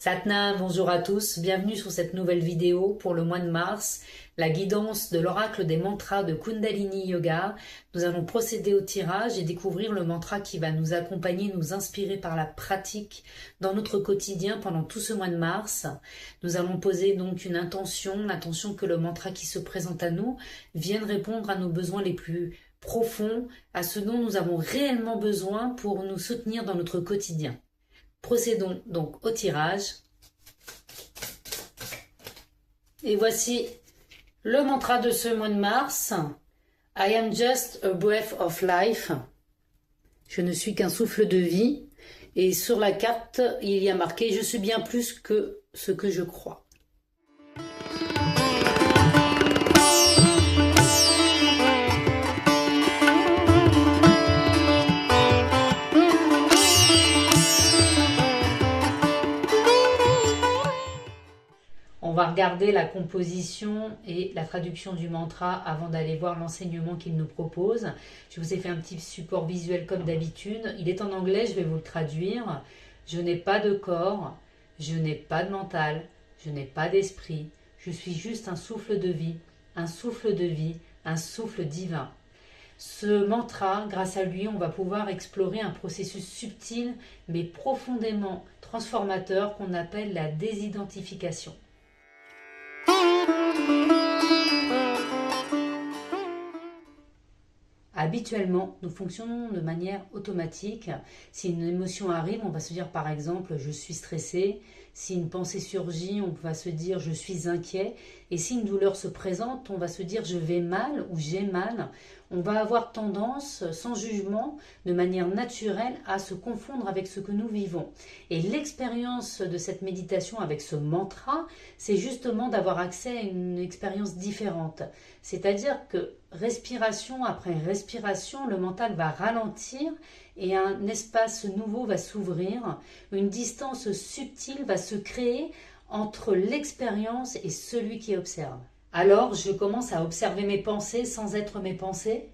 Satnam, bonjour à tous, bienvenue sur cette nouvelle vidéo pour le mois de mars, la guidance de l'oracle des mantras de Kundalini Yoga. Nous allons procéder au tirage et découvrir le mantra qui va nous accompagner, nous inspirer par la pratique dans notre quotidien pendant tout ce mois de mars. Nous allons poser donc une intention, l'intention que le mantra qui se présente à nous vienne répondre à nos besoins les plus profonds, à ce dont nous avons réellement besoin pour nous soutenir dans notre quotidien. Procédons donc au tirage. Et voici le mantra de ce mois de mars. I am just a breath of life. Je ne suis qu'un souffle de vie. Et sur la carte, il y a marqué « Je suis bien plus que ce que je crois ». On va regarder la composition et la traduction du mantra avant d'aller voir l'enseignement qu'il nous propose. Je vous ai fait un petit support visuel comme d'habitude. Il est en anglais, je vais vous le traduire. Je n'ai pas de corps, je n'ai pas de mental, je n'ai pas d'esprit. Je suis juste un souffle de vie, un souffle de vie, un souffle divin. Ce mantra, grâce à lui, on va pouvoir explorer un processus subtil mais profondément transformateur qu'on appelle la désidentification. Habituellement, nous fonctionnons de manière automatique. Si une émotion arrive, on va se dire par exemple « je suis stressé ». Si une pensée surgit, on va se dire « je suis inquiet ». Et si une douleur se présente, on va se dire « je vais mal » ou « j'ai mal ». On va avoir tendance, sans jugement, de manière naturelle, à se confondre avec ce que nous vivons. Et l'expérience de cette méditation avec ce mantra, c'est justement d'avoir accès à une expérience différente. C'est-à-dire que respiration après respiration, le mental va ralentir et un espace nouveau va s'ouvrir, une distance subtile va se créer entre l'expérience et celui qui observe. Alors, je commence à observer mes pensées sans être mes pensées.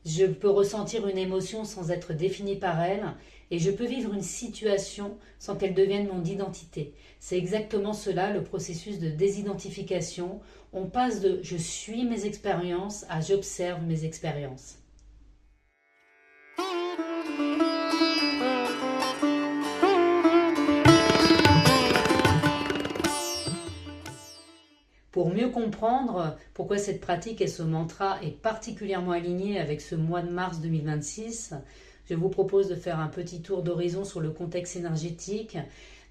Je peux ressentir une émotion sans être définie par elle. Et je peux vivre une situation sans qu'elle devienne mon identité. C'est exactement cela, le processus de désidentification. On passe de « je suis mes expériences » à « j'observe mes expériences ». Pour mieux comprendre pourquoi cette pratique et ce mantra est particulièrement aligné avec ce mois de mars 2026, je vous propose de faire un petit tour d'horizon sur le contexte énergétique.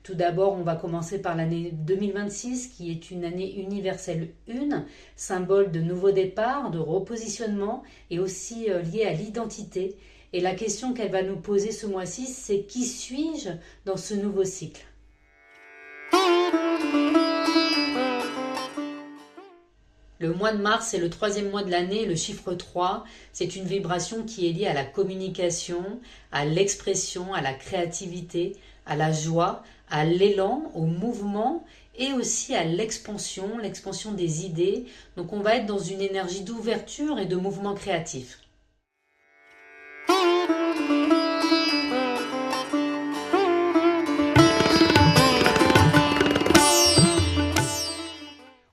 Tout d'abord, on va commencer par l'année 2026, qui est une année universelle 1, symbole de nouveau départ, de repositionnement et aussi liée à l'identité. Et la question qu'elle va nous poser ce mois-ci, c'est « qui suis-je dans ce nouveau cycle ?» Le mois de mars est le 3e mois de l'année, le chiffre 3, c'est une vibration qui est liée à la communication, à l'expression, à la créativité, à la joie, à l'élan, au mouvement et aussi à l'expansion des idées. Donc on va être dans une énergie d'ouverture et de mouvement créatif.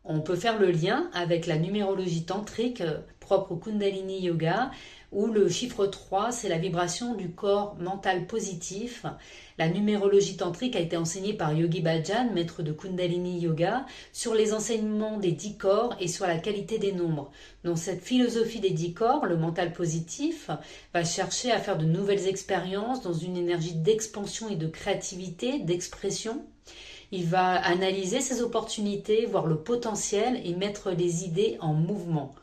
On peut faire le lien avec la numérologie tantrique propre au Kundalini Yoga, où le chiffre 3, c'est la vibration du corps mental positif. La numérologie tantrique a été enseignée par Yogi Bhajan, maître de Kundalini Yoga, sur les enseignements des 10 corps et sur la qualité des nombres. Donc cette philosophie des 10 corps, le mental positif, va chercher à faire de nouvelles expériences dans une énergie d'expansion et de créativité, d'expression. Il va analyser ses opportunités, voir le potentiel et mettre les idées en mouvement.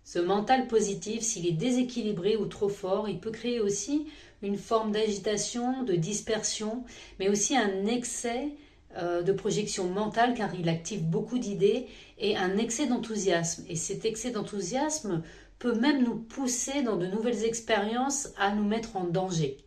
Ce mental positif, s'il est déséquilibré ou trop fort, il peut créer aussi une forme d'agitation, de dispersion, mais aussi un excès de projection mentale car il active beaucoup d'idées et un excès d'enthousiasme. Et cet excès d'enthousiasme peut même nous pousser dans de nouvelles expériences à nous mettre en danger.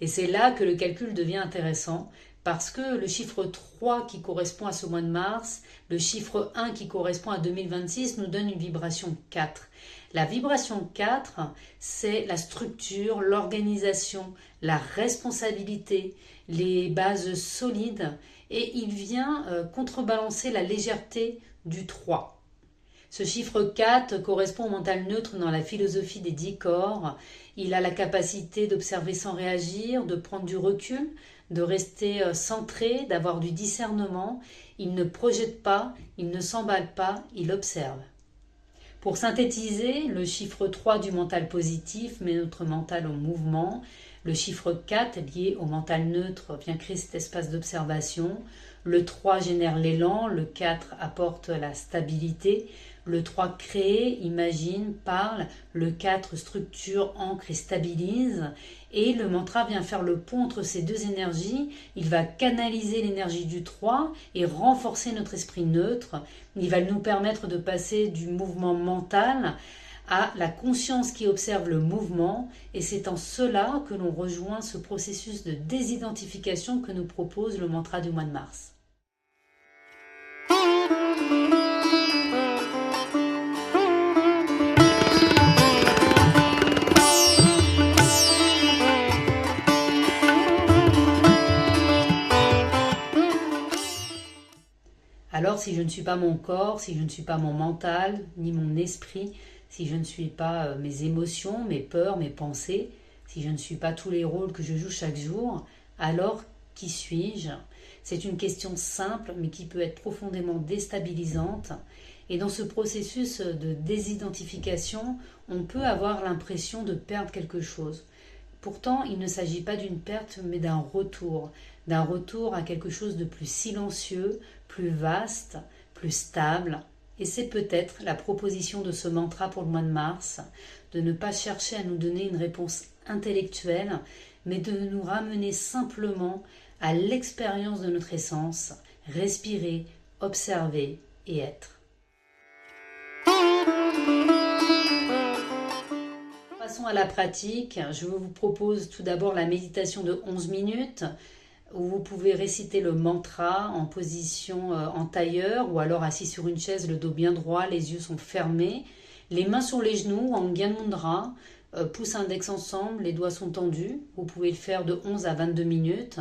Et c'est là que le calcul devient intéressant, Parce que le chiffre 3 qui correspond à ce mois de mars, le chiffre 1 qui correspond à 2026 nous donne une vibration 4. La vibration 4, c'est la structure, l'organisation, la responsabilité, les bases solides, et il vient contrebalancer la légèreté du 3. Ce chiffre 4 correspond au mental neutre dans la philosophie des 10 corps. Il a la capacité d'observer sans réagir, de prendre du recul, de rester centré, d'avoir du discernement. Il ne projette pas, il ne s'emballe pas, il observe. Pour synthétiser, le chiffre 3 du mental positif met notre mental en mouvement. Le chiffre 4 lié au mental neutre vient créer cet espace d'observation. Le 3 génère l'élan, le 4 apporte la stabilité. Le 3 crée, imagine, parle, le 4 structure, ancre et stabilise. Et le mantra vient faire le pont entre ces deux énergies. Il va canaliser l'énergie du 3 et renforcer notre esprit neutre. Il va nous permettre de passer du mouvement mental à la conscience qui observe le mouvement. Et c'est en cela que l'on rejoint ce processus de désidentification que nous propose le mantra du mois de mars. Alors si je ne suis pas mon corps, si je ne suis pas mon mental, ni mon esprit, si je ne suis pas mes émotions, mes peurs, mes pensées, si je ne suis pas tous les rôles que je joue chaque jour, alors qui suis-je? C'est une question simple mais qui peut être profondément déstabilisante. Et dans ce processus de désidentification, on peut avoir l'impression de perdre quelque chose. Pourtant, il ne s'agit pas d'une perte, mais d'un retour à quelque chose de plus silencieux, plus vaste, plus stable. Et c'est peut-être la proposition de ce mantra pour le mois de mars, de ne pas chercher à nous donner une réponse intellectuelle, mais de nous ramener simplement à l'expérience de notre essence, respirer, observer et être. Passons à la pratique. Je vous propose tout d'abord la méditation de 11 minutes où vous pouvez réciter le mantra en position en tailleur ou alors assis sur une chaise, le dos bien droit, les yeux sont fermés, les mains sur les genoux en Gyan Mudra, pouce index ensemble, les doigts sont tendus. Vous pouvez le faire de 11 à 22 minutes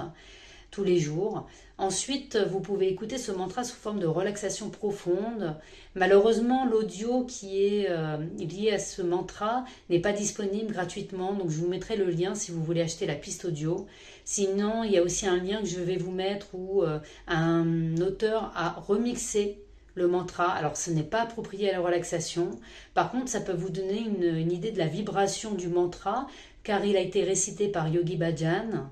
tous les jours. Ensuite, vous pouvez écouter ce mantra sous forme de relaxation profonde. Malheureusement, l'audio qui est lié à ce mantra n'est pas disponible gratuitement, donc je vous mettrai le lien si vous voulez acheter la piste audio. Sinon, il y a aussi un lien que je vais vous mettre où un auteur a remixé le mantra. Alors, ce n'est pas approprié à la relaxation. Par contre, ça peut vous donner une idée de la vibration du mantra, car il a été récité par Yogi Bhajan.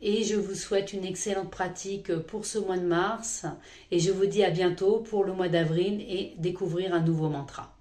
Et je vous souhaite une excellente pratique pour ce mois de mars. Et je vous dis à bientôt pour le mois d'avril et découvrir un nouveau mantra.